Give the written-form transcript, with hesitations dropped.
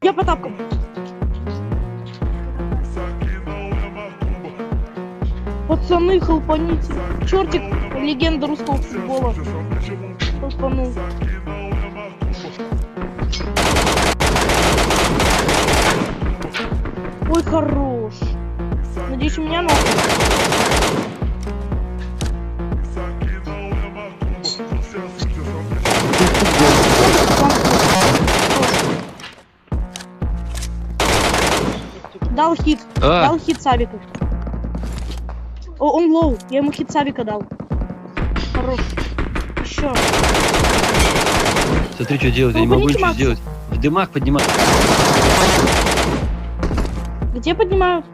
Я по тапкам. Пацаны, хлопаните. Чертик, легенда русского футбола. Хлопанул. Ой, хорош. Надеюсь, у меня нахуй. Дал хит. Дал хит Савику. О, он лоу. Я ему хит Савика дал. Хорош. Еще. Смотри, что делать, я не могу ничего сделать. В дымах поднимать. Где поднимают?